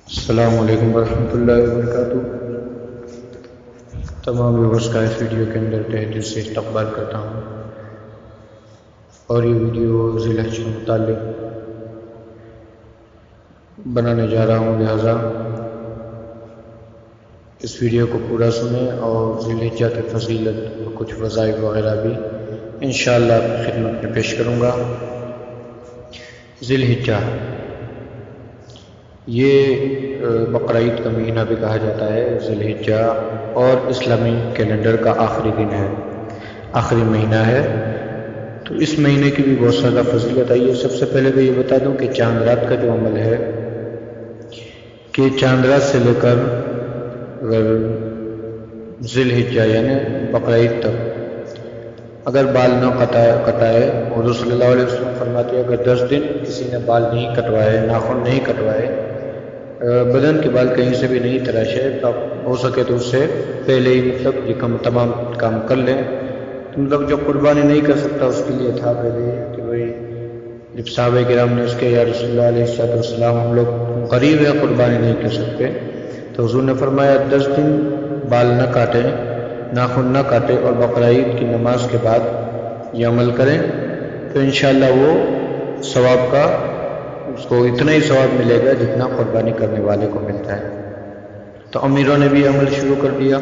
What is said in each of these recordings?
السلام علیکم ورحمۃ اللہ وبرکاتہ۔ تمام ویورز کا اس ویڈیو کے اندر تہہ دل سے استقبال کرتا ہوں، اور یہ ویڈیو ذی الحج کے متعلق بنانے جا رہا ہوں، لہٰذا اس ویڈیو کو پورا سنیں اور ذی الحجہ کی فضیلت اور کچھ وظائف وغیرہ بھی انشاءاللہ آپ کی خدمت میں پیش کروں گا۔ ذی الحجہ یہ بقرعید کا مہینہ بھی کہا جاتا ہے، ذی الحجہ، اور اسلامی کیلنڈر کا آخری دن ہے، آخری مہینہ ہے۔ تو اس مہینے کی بھی بہت زیادہ فضیلت آئی ہے۔ سب سے پہلے میں یہ بتا دوں کہ چاند رات کا جو عمل ہے کہ چاند رات سے لے کر ذی الحجہ یعنی بقرعید تک اگر بال نہ کٹائے، حضور صلی اللہ علیہ وسلم فرماتے ہیں اگر 10 دن کسی نے بال نہیں کٹوائے، ناخن نہیں کٹوائے، بدن کے بال کہیں سے بھی نہیں تراشے، تو ہو سکے تو اس سے پہلے ہی مطلب یہ تمام کام کر لیں۔ تو مطلب جو قربانی نہیں کر سکتا اس کے لیے تھا پہلے کہ بھائی جب صحابہ کرام نے اس کے یا رسول اللہ علیہ السلام ہم لوگ غریب ہیں، قربانی نہیں کر سکتے، تو حضور نے فرمایا 10 دن بال نہ کاٹیں، ناخن نہ کاٹے، اور بقرعید کی نماز کے بعد یہ عمل کریں تو انشاءاللہ وہ ثواب کا اس کو اتنا ہی ثواب ملے گا جتنا قربانی کرنے والے کو ملتا ہے۔ تو امیروں نے بھی عمل شروع کر دیا،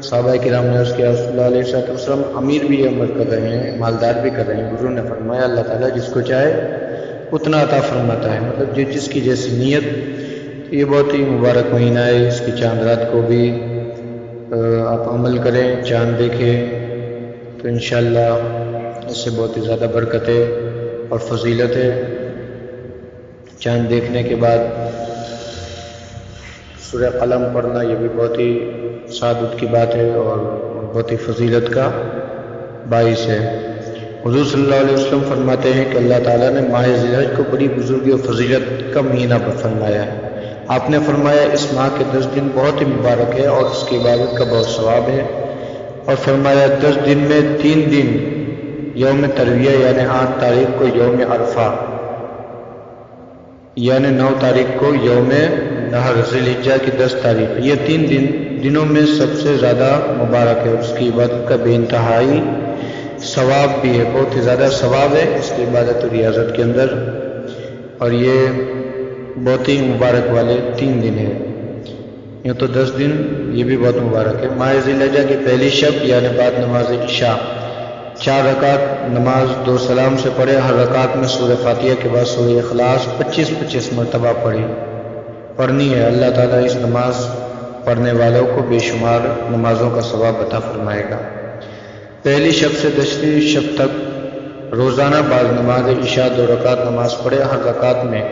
صحابہ کرام نے اس کے رسول اللہ علیہ وسلم، امیر بھی یہ عمل کر رہے ہیں، مالدار بھی کر رہے ہیں۔ حضور نے فرمایا اللہ تعالیٰ جس کو چاہے اتنا عطا فرماتا ہے، مطلب جس کی جیسی نیت۔ یہ بہت ہی مبارک مہینہ ہے، اس کی چاند رات کو بھی آپ عمل کریں، چاند دیکھیں تو انشاءاللہ اس سے بہت ہی زیادہ برکتیں اور فضیلت ہے۔ چاند دیکھنے کے بعد سورہ قلم پڑھنا یہ بھی بہت ہی سعادت کی بات ہے اور بہت ہی فضیلت کا باعث ہے۔ حضور صلی اللہ علیہ وسلم فرماتے ہیں کہ اللہ تعالیٰ نے ماہ ذی الحج کو بڑی بزرگی اور فضیلت کا مہینہ فرمایا ہے۔ آپ نے فرمایا اس ماہ کے 10 دن بہت ہی مبارک ہے اور اس کی عبادت کا بہت ثواب ہے، اور فرمایا 10 دن میں 3 دن یوم ترویہ یعنی 8 تاریخ کو یوم عرفہ، یعنی 9 تاریخ کو یوم نحر، ذی الحجہ کی 10 تاریخ، یہ 3 دنوں میں سب سے زیادہ مبارک ہے۔ اس کی عبادت کا بے انتہائی ثواب بھی ہے، بہت ہی زیادہ ثواب ہے اس کی عبادت و ریاضت کے اندر، اور یہ بہت ہی مبارک والے 3 دن ہیں۔ یہ تو 10 دن یہ بھی بہت مبارک ہے۔ ماہ ذی الحجہ کی پہلی شب یعنی بعد نماز عشاء 4 رکعت نماز 2 سلام سے پڑھے، ہر رکعت میں سورہ فاتحہ کے بعد سورہ اخلاص 25 مرتبہ پڑھنی ہے۔ اللہ تعالیٰ اس نماز پڑھنے والوں کو بے شمار نمازوں کا ثواب عطا فرمائے گا۔ پہلی شب سے 10ویں شب تک روزانہ بعد نماز عشاء 2 رکعت نماز پڑھے، ہر رکعت میں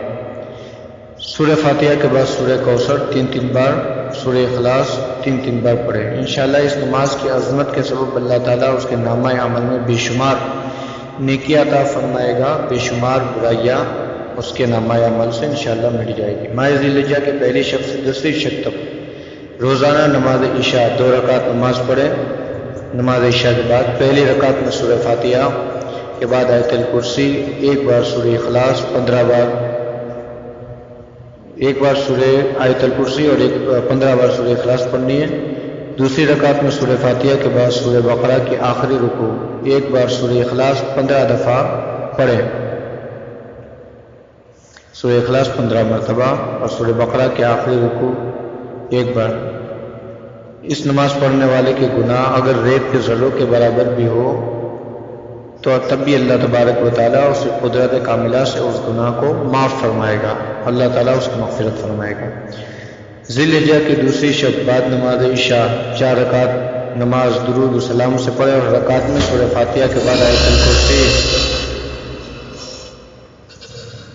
سورہ فاتحہ کے بعد سورہ کوثر 3 بار، سورہ اخلاص 3 بار پڑھے۔ انشاءاللہ اس نماز کی عظمت کے سبب اللہ تعالیٰ اس کے نامہ عمل میں بے شمار نیکیاں عطا فرمائے گا، بے شمار برائیاں اس کے نامہ عمل سے انشاءاللہ مٹ جائے گی۔ ماہ ذی الحجہ کے پہلی شب سے 10ویں شب تک روزانہ نماز عشاء 2 رکعت نماز پڑھے، نماز عشاء کے بعد پہلی رکعت میں سورہ فاتحہ کے بعد آیت الکرسی، 1 بار سورہ اخلاص، 15 بار، 1 بار سورہ آیت الکرسی اور 15 بار سورہ اخلاص پڑھنی ہے۔ دوسری رکعت میں سورہ فاتحہ کے بعد سورہ بقرہ کی آخری رکوع، 1 بار سورہ اخلاص 15 دفعہ پڑھیں، سورہ اخلاص 15 مرتبہ، اور سورہ بقرہ کے آخری رکوع 1 بار۔ اس نماز پڑھنے والے کے گناہ اگر ریت کے ذروں کے برابر بھی ہو تو تب بھی اللہ تبارک و تعالیٰ اس قدرت کاملہ سے اس گناہ کو معاف فرمائے گا، اللہ تعالیٰ اس کی مغفرت فرمائے گا۔ ذی الحجہ کی دوسری شب بعد نماز عشاء 4 رکعت نماز درود و سلام سے پڑھے، اور رکعت میں سورہ فاتحہ کے بعد آیت الکرسی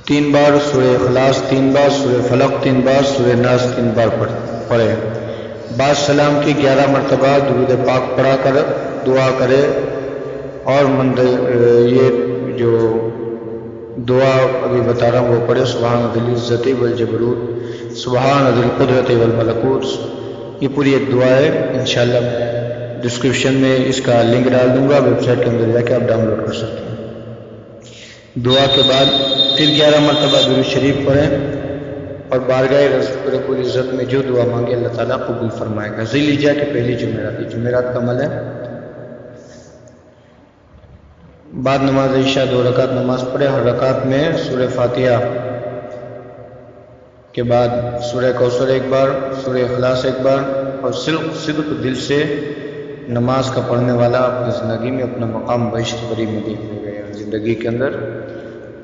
3 بار، سورہ اخلاص 3 بار، سورہ فلق 3 بار، سورہ ناس 3 بار پڑھے۔ بعد سلام کی 11 مرتبہ درود پاک پڑھا کر دعا کرے، اور یہ جو دعا ابھی بتا رہا ہوں وہ پڑھے، سبحان ذی العزت والجبروت، سبحان ذی القدرت والملکوت۔ یہ پوری ایک دعا ہے، انشاءاللہ میں ڈسکرپشن میں اس کا لنک ڈال دوں گا، ویب سائٹ کے اندر جا کے آپ ڈاؤن لوڈ کر سکتے ہیں۔ دعا کے بعد پھر 11 مرتبہ درود شریف پڑھیں، اور بارگاہ رب العزت میں جو دعا مانگے اللہ تعالیٰ قبول فرمائے گا۔ ذی الحجہ کی پہلی جمعرات، یہ جمعرات کا عمل ہے۔ بعد نماز عشاء 2 رکعت نماز پڑھے، ہر رکعت میں سورہ فاتحہ کے بعد سورہ کوثر ایک بار، سورہ اخلاص ایک بار، اور صدق دل سے نماز کا پڑھنے والا اپنی زندگی میں اپنا مقام بہشت بری میں دیکھ لے گا، زندگی کے اندر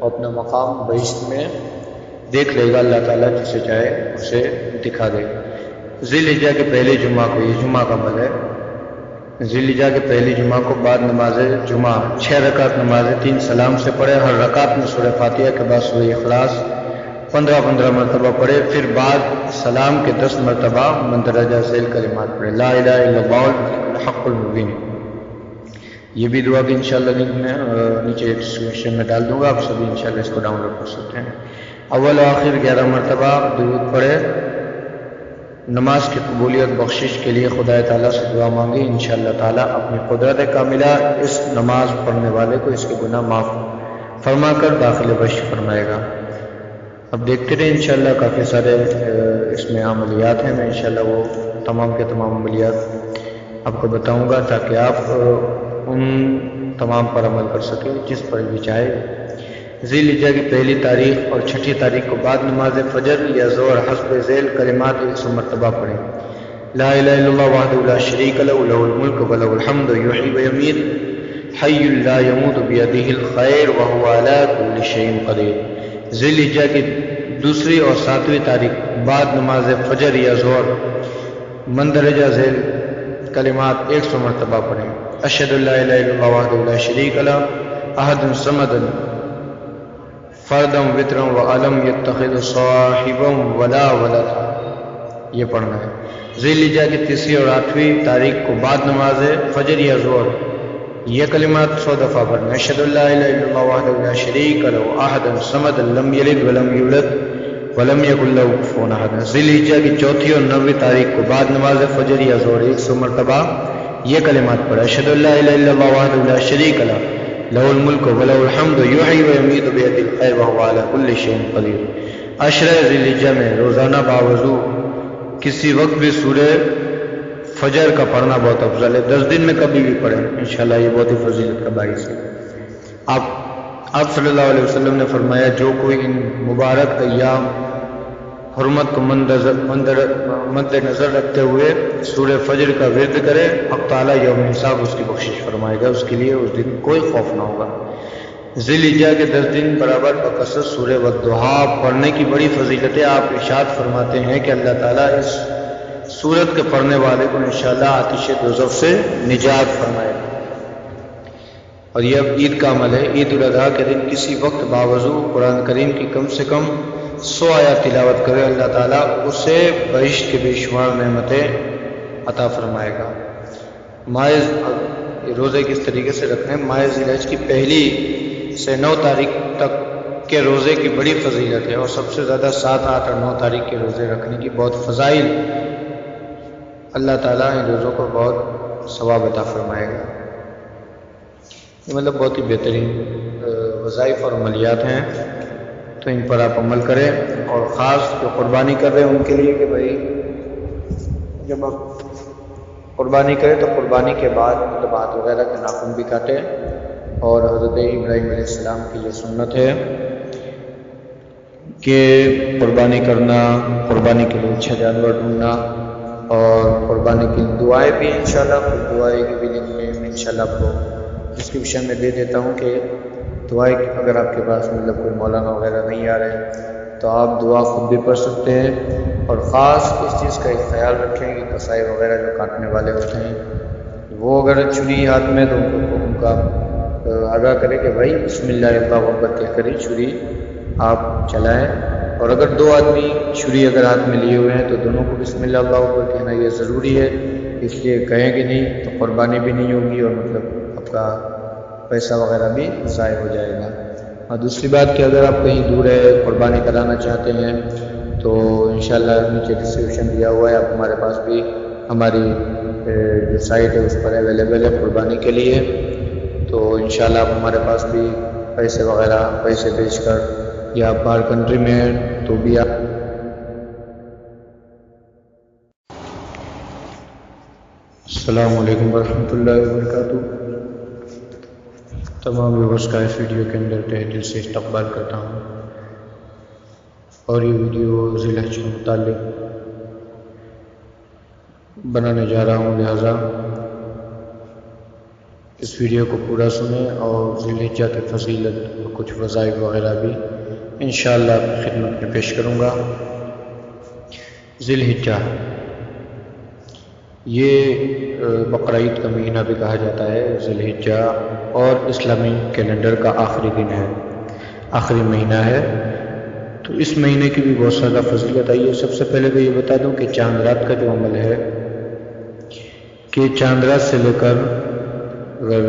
اپنا مقام بہشت میں دیکھ لے گا، اللہ تعالیٰ جسے چاہے اسے دکھا دے گا۔ ذی الحجہ کے پہلے جمعہ کو، یہ جمعہ کا عمل ہے، ذی الحجہ کے پہلی جمعہ کو بعد نماز جمعہ 6 رکعت نماز 3 سلام سے پڑھے، ہر رکعت میں سورہ فاتحہ کے بعد سورہ اخلاص 15 مرتبہ پڑھے، پھر بعد سلام کے 10 مرتبہ مندرجہ ذیل کلمات پڑھے، لا الہ الا اللہ الحق المبین۔ یہ بھی دعا کہ انشاءاللہ لنک میں نیچے ڈسکرپشن میں ڈال دوں گا، آپ سبھی انشاءاللہ اس کو ڈاؤن لوڈ کر سکتے ہیں۔ اول و آخر 11 مرتبہ درود پڑھے، نماز کی قبولیت بخشش کے لیے خدا تعالیٰ سے دعا مانگی، انشاءاللہ تعالیٰ اپنی قدرت کاملہ اس نماز پڑھنے والے کو اس کے گناہ معاف فرما کر داخل بخش فرمائے گا۔ اب دیکھتے رہے انشاءاللہ، کافی سارے اس میں عملیات ہیں، میں انشاءاللہ وہ تمام کے تمام عملیات آپ کو بتاؤں گا تاکہ آپ ان تمام پر عمل کر سکیں جس پر بھی چاہے۔ ذی الحجہ کی پہلی تاریخ اور 6 تاریخ کو بعد نماز فجر یا ظہر حسب ذیل کلمات 100 مرتبہ پڑھیں، لا الہ الا اللہ وحدہ لا شریک لہ لہ الملک ولہ الحمد یحیی ویمیت حی لا یموت بیدہ الخیر وہو علی کل شیء قدیر۔ ذی الحجہ کی 2 اور 7 تاریخ بعد نماز فجر یا ظہر مندرجہ ذیل کلمات 100 مرتبہ پڑھیں، اشہد ان لا الہ الا اللہ وحدہ لا شریک لہ احد الصمد فردم وطرم و علم یتخذ صاحبم ولا ولد، یہ پڑھنا ہے۔ ذی الحجہ کی 3 اور 8 تاریخ کو بعد نماز فجر یا ظہر یہ کلمات 100 دفعہ پڑھنا ہے، اشہد ان لا الہ الا اللہ وحدہ لا شریک لہ احد الصمد لم یلد ولم یولد ولم یکن لہ کفوا احد۔ ذی الحجہ کی 4 اور 9 تاریخ کو بعد نماز فجر یا ظہر 100 مرتبہ یہ کلمات پڑھا، اشہد ان لا الہ الا اللہ وحدہ لا شریک لہ لہ الملک ولہ الحمد یحیی ویمیت بیدہ الخیر وہو علی کل شیء قدیر۔ عشرہ ذی الحجہ میں روزانہ باوضو کسی وقت بھی سورہ فجر کا پڑھنا بہت افضل ہے، 10 دن میں کبھی بھی پڑھیں انشاءاللہ، یہ بہت ہی فضیلت کا باعث ہے۔ آپ صلی اللہ علیہ وسلم نے فرمایا جو کوئی ان مبارک ایام حرمت کو مد نظر رکھتے ہوئے سورہ فجر کا ورد کرے، حق تعالیٰ یوم حساب اس کی بخشش فرمائے گا، اس کے لیے اس دن کوئی خوف نہ ہوگا۔ ذی الحجہ کے 10 دن برابر بکثرت سورہ والضحیٰ پڑھنے کی بڑی فضیلت ہے۔ آپ ارشاد فرماتے ہیں کہ اللہ تعالیٰ اس سورت کے پڑھنے والے کو انشاءاللہ آتش دوزخ سے نجات فرمائے گا۔ اور یہ اب عید کا عمل ہے، عید الاضحیٰ کے دن کسی وقت باوضو قرآن کریم کی کم سے کم 100 آیات تلاوت کرے، اللہ تعالیٰ اسے بہشت کے بے شمار نعمتیں عطا فرمائے گا۔ روزے کس طریقے سے رکھنے ہیں، ماہ ذی الحجہ کی 1 سے 9 تاریخ تک کے روزے کی بڑی فضیلت ہے، اور سب سے زیادہ 7، 8 اور 9 تاریخ کے روزے رکھنے کی بہت فضائل، اللہ تعالیٰ ان روزوں کو بہت ثواب عطا فرمائے گا۔ یہ مطلب بہت ہی بہترین وظائف اور عملیات ہیں، تو ان پر آپ عمل کریں، اور خاص جو قربانی کر رہے ہیں ان کے لیے کہ بھائی جب آپ قربانی کریں تو قربانی کے بعد مطلب ہاتھ وغیرہ کے ناخن بھی کاٹیں، اور حضرت ابراہیم علیہ السلام کی یہ سنت ہے کہ قربانی کرنا، قربانی کے لیے اچھا جانور ڈھونڈنا، اور قربانی کی دعائیں بھی انشاءاللہ، کچھ دعائیں کی بھی لنک میں انشاءاللہ آپ کو ڈسکرپشن میں دے دیتا ہوں کہ دعائیں اگر آپ کے پاس مطلب کوئی مولانا وغیرہ نہیں آ رہے تو آپ دعا خود بھی پڑھ سکتے ہیں، اور خاص اس چیز کا ایک خیال رکھیں کہ کسائی وغیرہ جو کاٹنے والے ہوتے ہیں وہ اگر چھری ہاتھ میں تو ان کا آگاہ کرے کہ بھائی بسم اللہ اللہ اکبر کہہ کر ہی چھری آپ چلائیں، اور اگر 2 آدمی چھری اگر ہاتھ میں لیے ہوئے ہیں تو دونوں کو بسم اللہ اللہ اکبر کہنا یہ ضروری ہے، اس لیے کہیں گے نہیں تو قربانی بھی نہیں ہوگی، اور مطلب آپ کا پیسہ وغیرہ بھی ضائع ہو جائے گا۔ اور دوسری بات کہ اگر آپ کہیں دور ہے قربانی کرانا چاہتے ہیں تو انشاءاللہ نیچے ڈسکرپشن دیا ہوا ہے، آپ ہمارے پاس بھی ہماری جو سائٹ ہے اس پر اویلیبل ہے قربانی کے لیے، تو انشاءاللہ آپ ہمارے پاس بھی پیسے وغیرہ پیسے بھیج کر، یا آپ باہر کنٹری میں ہیں تو بھی آپ السلام علیکم ورحمۃ اللہ وبرکاتہ۔ تمام ویورز کا اس ویڈیو کے اندر تہہ دل سے استقبال کرتا ہوں، اور یہ ویڈیو ذی الحج کے متعلق بنانے جا رہا ہوں، لہٰذا اس ویڈیو کو پورا سنیں اور ذی الحجہ کی فضیلت اور کچھ وظائف وغیرہ بھی انشاءاللہ آپ کی خدمت میں پیش کروں گا۔ ذی الحجہ یہ بقرعید کا مہینہ بھی کہا جاتا ہے، ذی الحجہ، اور اسلامی کیلنڈر کا آخری دن ہے، آخری مہینہ ہے۔ تو اس مہینے کی بھی بہت زیادہ فضیلت آئی ہے۔ سب سے پہلے تو یہ بتا دوں کہ چاند رات کا جو عمل ہے کہ چاند رات سے لے کر اگر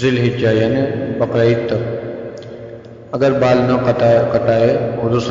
ذی الحجہ یعنی بقرعید تک اگر بال نہ کٹائے اور اس